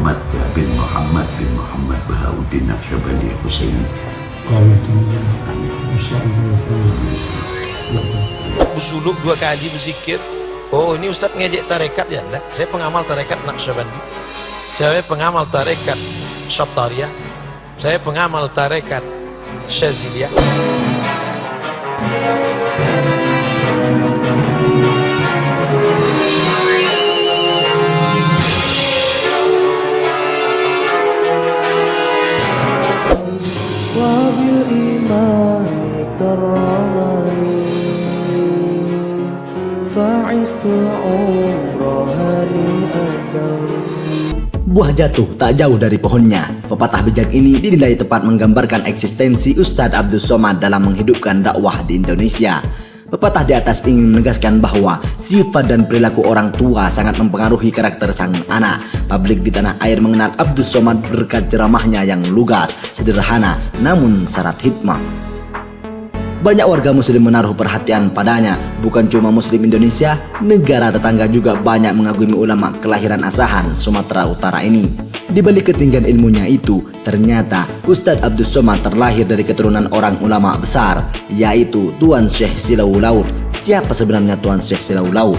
Muhammad bin Muhammad bin Muhammad Bahauddin Naqsyabandi Husaini. Bersuluk 2 kali berzikir. Oh, ini Ustadz ngejek tarekat ya? Enggak, saya pengamal tarekat Naqsyabandi. Saya pengamal tarekat Syattariyah. Saya pengamal tarekat Syaziliyah. Wabil imani karramani fa'istul umrahani adam. Buah jatuh tak jauh dari pohonnya. Pepatah bijak ini dinilai tepat menggambarkan eksistensi Ustadz Abdus Somad dalam menghidupkan dakwah di Indonesia. Pepatah di atas ingin menegaskan bahwa sifat dan perilaku orang tua sangat mempengaruhi karakter sang anak. Publik di tanah air mengenal Abdus Somad berkat ceramahnya yang lugas, sederhana, namun syarat hikmah. Banyak warga muslim menaruh perhatian padanya. Bukan cuma muslim Indonesia, negara tetangga juga banyak mengagumi ulama kelahiran Asahan, Sumatera Utara ini. Di balik ketinggian ilmunya itu, ternyata Ustadz Abdus Somad terlahir dari keturunan orang ulama besar, yaitu Tuan Syekh Silau Laut. Siapa sebenarnya Tuan Syekh Silau Laut?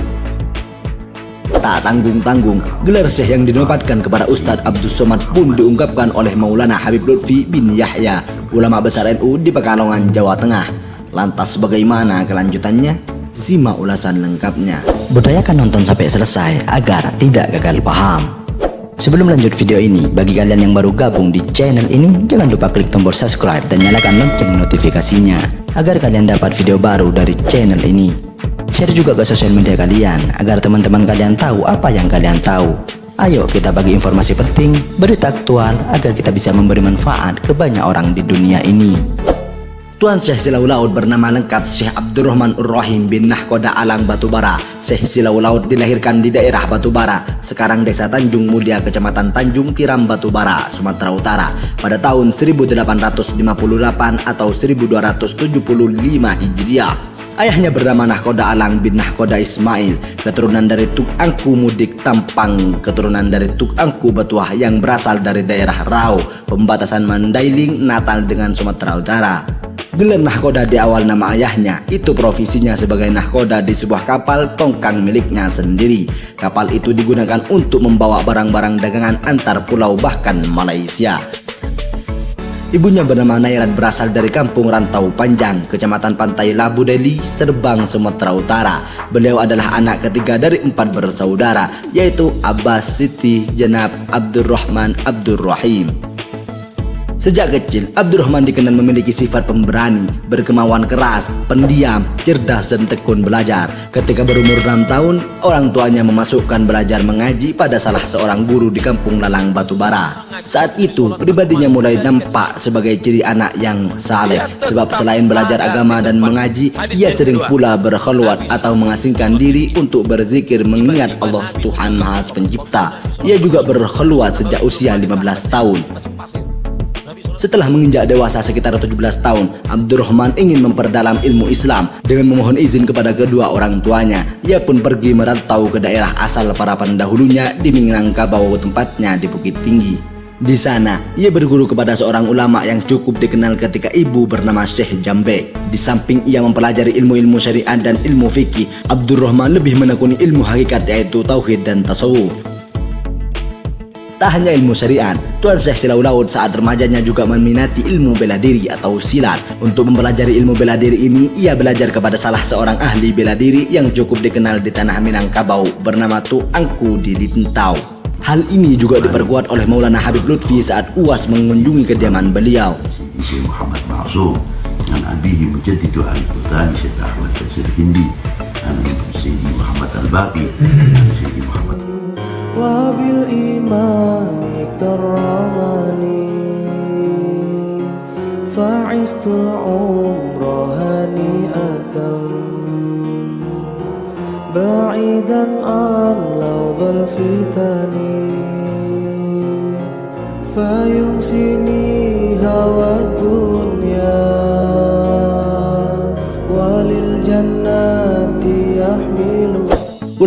Tak tanggung-tanggung, gelar Syekh yang dinobatkan kepada Ustadz Abdus Somad pun diungkapkan oleh Maulana Habib Lutfi bin Yahya, ulama besar NU di Pekalongan, Jawa Tengah. Lantas bagaimana kelanjutannya? Simak ulasan lengkapnya. Budayakan nonton sampai selesai agar tidak gagal paham. Sebelum lanjut video ini, bagi kalian yang baru gabung di channel ini, jangan lupa klik tombol subscribe dan nyalakan lonceng notifikasinya agar kalian dapat video baru dari channel ini. Share juga ke sosial media kalian agar teman-teman kalian tahu apa yang kalian tahu. Ayo kita bagi informasi penting, berita aktual agar kita bisa memberi manfaat ke banyak orang di dunia ini. Tuan Syekh Silau Laut bernama lengkap Syekh Abdurrahman Ur-Rahim bin Nahkoda Alang Batubara. Syekh Silau Laut dilahirkan di daerah Batubara, sekarang Desa Tanjung Mulia, Kecamatan Tanjung Tiram, Batubara, Sumatera Utara, pada tahun 1858 atau 1275 Hijriah. Ayahnya bernama Nahkoda Alang bin Nahkoda Ismail, keturunan dari Tuk Angku Mudik Tampang, keturunan dari Tuk Angku Batuah yang berasal dari daerah Rau, pembatasan Mandailing, Natal dengan Sumatera Utara. Gelar Nahkoda di awal nama ayahnya, itu profesinya sebagai nahkoda di sebuah kapal tongkang miliknya sendiri. Kapal itu digunakan untuk membawa barang-barang dagangan antar pulau bahkan Malaysia. Ibunya bernama Nairat, berasal dari kampung Rantau Panjang, Kecamatan Pantai Labu Deli, Serbang, Sumatera Utara. Beliau adalah anak ketiga dari 4 bersaudara, yaitu Abbas, Siti, Jenab, Abdurrahman, Abdurrahim. Sejak kecil, Abdurrahman dikenal memiliki sifat pemberani, berkemauan keras, pendiam, cerdas dan tekun belajar. Ketika berumur 6 tahun, orang tuanya memasukkan belajar mengaji pada salah seorang guru di kampung Lalang Batubara. Saat itu, pribadinya mulai nampak sebagai ciri anak yang saleh, sebab selain belajar agama dan mengaji, ia sering pula berkhalwat atau mengasingkan diri untuk berzikir mengingat Allah Tuhan Maha Pencipta. Ia juga berkhalwat sejak usia 15 tahun. Setelah menginjak dewasa sekitar 17 tahun, Abdurrahman ingin memperdalam ilmu Islam dengan memohon izin kepada kedua orang tuanya. Ia pun pergi merantau ke daerah asal para pendahulunya di Minangkabau, tempatnya di Bukit Tinggi. Di sana, ia berguru kepada seorang ulama yang cukup dikenal ketika ibu bernama Syekh Jambek. Di samping ia mempelajari ilmu-ilmu syariat dan ilmu fikih, Abdurrahman lebih menekuni ilmu hakikat yaitu tauhid dan tasawuf. Tak hanya ilmu syariat, Tuan Syekh Silau Laut saat remajanya juga meminati ilmu bela diri atau silat. Untuk mempelajari ilmu bela diri ini, ia belajar kepada salah seorang ahli bela diri yang cukup dikenal di tanah Minangkabau bernama Tuk Angku di Lintau. Hal ini juga diperkuat oleh Maulana Habib Lutfi saat UAS mengunjungi kediaman beliau. Syekh Muhammad Ma'sum dan abihi Mujaddidu Al-Qutani Syekh Ahmad Tasir Hindi dan Syekh Muhammad Al-Baqi dan Syekh Muhammad Wabil imani karramani fa'istul umrahani adam ba'idan an lawdhal fitani fayunsini hawa dunya walil jannati yahmilu.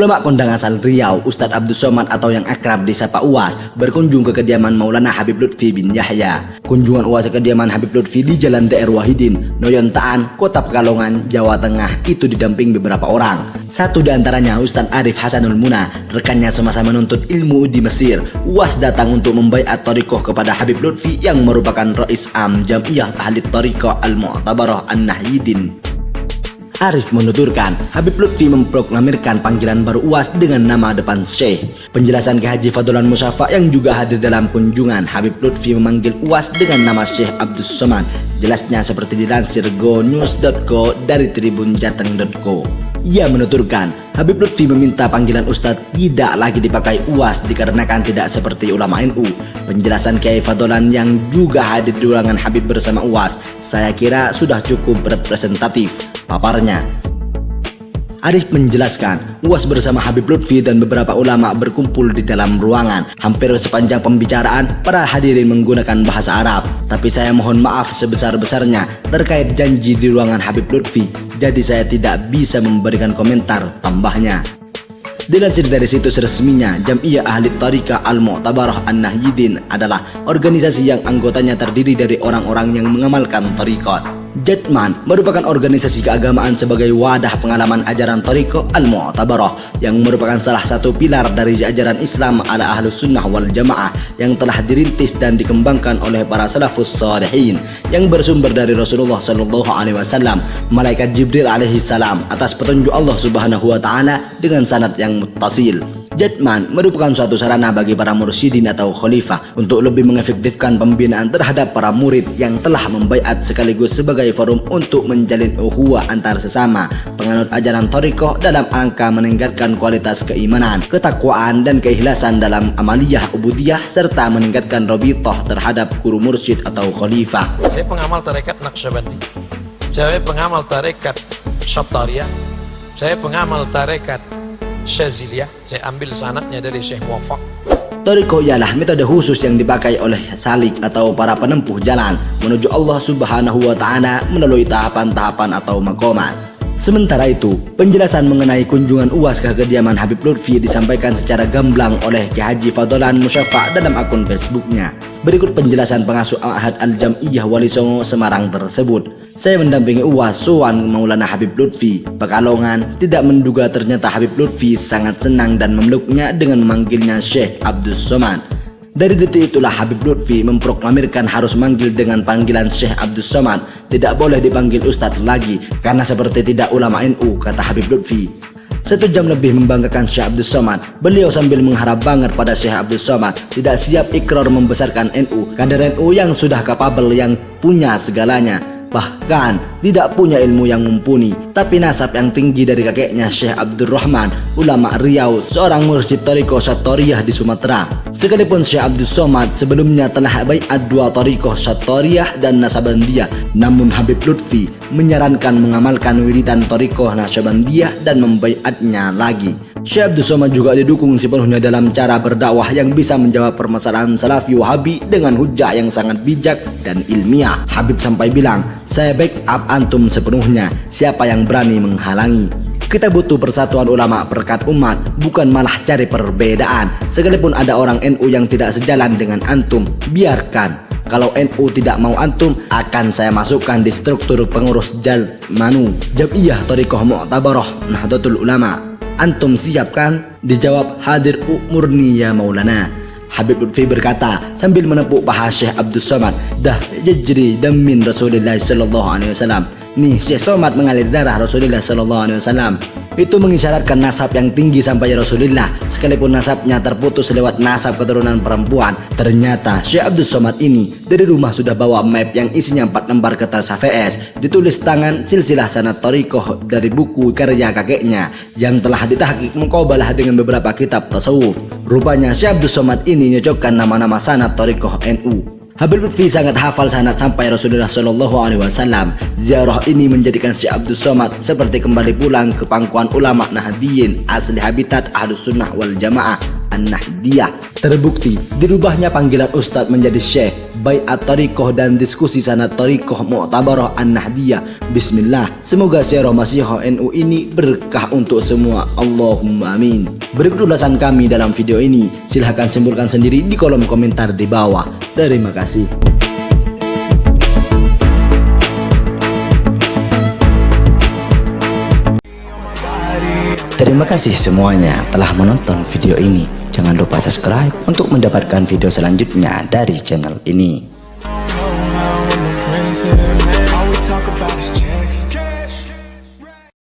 Ulama kondang asal Riau, Ustadz Abdus Somad atau yang akrab disapa Uwas, berkunjung ke kediaman Maulana Habib Lutfi bin Yahya. Kunjungan Uwas ke kediaman Habib Lutfi di Jalan DR Wahidin, Noyontaan, Kota Pekalongan, Jawa Tengah itu didamping beberapa orang. Satu di antaranya Ustadz Arif Hasanul Muna, rekannya semasa menuntut ilmu di Mesir. Uwas datang untuk membaiat thariqah kepada Habib Lutfi yang merupakan Rais Am Jam'iyah Ahli Thariqah Al-Mu'tabarah An-Nahyidin. Arif menuturkan, Habib Lutfi memproklamirkan panggilan baru Uwas dengan nama depan Syekh. Penjelasan Kiai Haji Fadlan Musyafa yang juga hadir dalam kunjungan, Habib Lutfi memanggil Uwas dengan nama Syekh Abdus Somad. Jelasnya seperti dilansir gonews.co dari tribunjateng.co. Ia menuturkan, Habib Lutfi meminta panggilan Ustadz tidak lagi dipakai Uwas dikarenakan tidak seperti ulama NU. Penjelasan Kiai Fadlan yang juga hadir di ruangan Habib bersama Uwas, saya kira sudah cukup representatif, paparnya. Arif menjelaskan, Uwas bersama Habib Lutfi dan beberapa ulama berkumpul di dalam ruangan. Hampir sepanjang pembicaraan, para hadirin menggunakan bahasa Arab. Tapi saya mohon maaf sebesar-besarnya terkait janji di ruangan Habib Lutfi. Jadi saya tidak bisa memberikan komentar, tambahnya. Dilansir dari situs resminya, Jam'iyah Ahli Thariqah Al-Mu'tabarah An-Nahyidin adalah organisasi yang anggotanya terdiri dari orang-orang yang mengamalkan thariqat. Jatman merupakan organisasi keagamaan sebagai wadah pengalaman ajaran thariqah Al-Mu'tabarah yang merupakan salah satu pilar dari ajaran Islam ala Ahlus Sunnah wal Jamaah yang telah dirintis dan dikembangkan oleh para salafus shalihin yang bersumber dari Rasulullah sallallahu alaihi wasallam, malaikat Jibril alaihi salam atas petunjuk Allah Subhanahu wa taala dengan sanad yang muttasil. Jatman merupakan suatu sarana bagi para mursyidin atau khalifah untuk lebih mengefektifkan pembinaan terhadap para murid yang telah membaiat sekaligus sebagai forum untuk menjalin ukhuwah antar sesama penganut ajaran thariqah dalam rangka meningkatkan kualitas keimanan, ketakwaan dan keikhlasan dalam amaliyah ubudiyah serta meningkatkan rabithah terhadap guru mursyid atau khalifah. Saya pengamal tarekat Naqsyabandi, saya pengamal tarekat Syattariyah, saya pengamal tarekat Syaziliyah, saya ambil sanadnya dari Syekh Muwaffaq. Thariqah ialah metode khusus yang dipakai oleh salik atau para penempuh jalan menuju Allah Subhanahu wa taala melalui tahapan-tahapan atau maqamat. Sementara itu, penjelasan mengenai kunjungan Uwas ke kediaman Habib Lutfi disampaikan secara gamblang oleh Kiai Haji Fadlan Musyafa dalam akun Facebooknya. Berikut penjelasan pengasuh Ahad Al-Jam'iyah Wali Songo Semarang tersebut. Saya mendampingi Uwas sowan Maulana Habib Lutfi, Pekalongan, tidak menduga ternyata Habib Lutfi sangat senang dan memeluknya dengan memanggilnya Syekh Abdus Somad. Dari detik itulah Habib Lutfi memproklamirkan harus manggil dengan panggilan Syekh Abdus Somad, tidak boleh dipanggil Ustadz lagi karena seperti tidak ulama NU, kata Habib Lutfi. 1 jam lebih membanggakan Syekh Abdus Somad, beliau sambil mengharap banget pada Syekh Abdus Somad tidak siap ikrar membesarkan NU, kader NU yang sudah kapabel, yang punya segalanya, bahkan tidak punya ilmu yang mumpuni, tapi nasab yang tinggi dari kakeknya Syekh Abdul Rahman, ulama Riau, seorang mursyid thariqah Syattariyah di Sumatera. Sekalipun Syekh Abdus Somad sebelumnya telah baiat 2 thariqah Syattariyah dan Nasabandiyah, namun Habib Lutfi menyarankan mengamalkan wiridan thariqah Nasabandiyah dan membaiatnya lagi. Syekh Abdus Somad juga didukung sepenuhnya dalam cara berdakwah yang bisa menjawab permasalahan Salafi Wahabi dengan hujah yang sangat bijak dan ilmiah. Habib sampai bilang, saya backup antum sepenuhnya, siapa yang berani menghalangi. Kita butuh persatuan ulama berkat umat, bukan malah cari perbedaan. Sekalipun ada orang NU yang tidak sejalan dengan antum, biarkan. Kalau NU tidak mau antum, akan saya masukkan di struktur pengurus Jalmanu, Jam'iyah Thariqah Mu'tabarah Nahdlatul Ulama. Antum siap kan? Dijawab, hadir murni ya Maulana. Habib Lutfi berkata sambil menepuk paha Syekh Abdus Somad, dah yajri damin Rasulullah sallallahu alaihi wasallam. Nih, Syekh Somad mengalir darah Rasulullah sallallahu alaihi wasallam. Itu mengisyaratkan nasab yang tinggi sampai Rasulullah, sekalipun nasabnya terputus lewat nasab keturunan perempuan. Ternyata Syekh Abdus Somad ini dari rumah sudah bawa map yang isinya 4 lembar kertas HVS, ditulis tangan silsilah sanad thariqah dari buku karya kakeknya yang telah ditahqiq muqabalah dengan beberapa kitab tasawuf. Rupanya Syekh Abdus Somad ini nyocokkan nama-nama sanad thariqah NU. Habib Lutfi sangat hafal sanad sampai Rasulullah Shallallahu Alaihi Wasallam. Ziarah ini menjadikan Syekh Abdus Somad seperti kembali pulang ke pangkuan ulama Nahdiyin, asli habitat Ahlus Sunnah wal Jamaah An-Nahdiyah. Terbukti dirubahnya panggilan Ustadz menjadi Syekh, baiat Thariqah dan diskusi sanad Thariqah Mu'tabarah An-Nahdiyah. Bismillah, semoga Syekh Masyiah NU ini berkah untuk semua. Allahumma amin. Berikut ulasan kami dalam video ini. Silahkan simpulkan sendiri di kolom komentar di bawah. Terima kasih. Terima kasih semuanya telah menonton video ini. Jangan lupa subscribe untuk mendapatkan video selanjutnya dari channel ini. All we talk about is checks.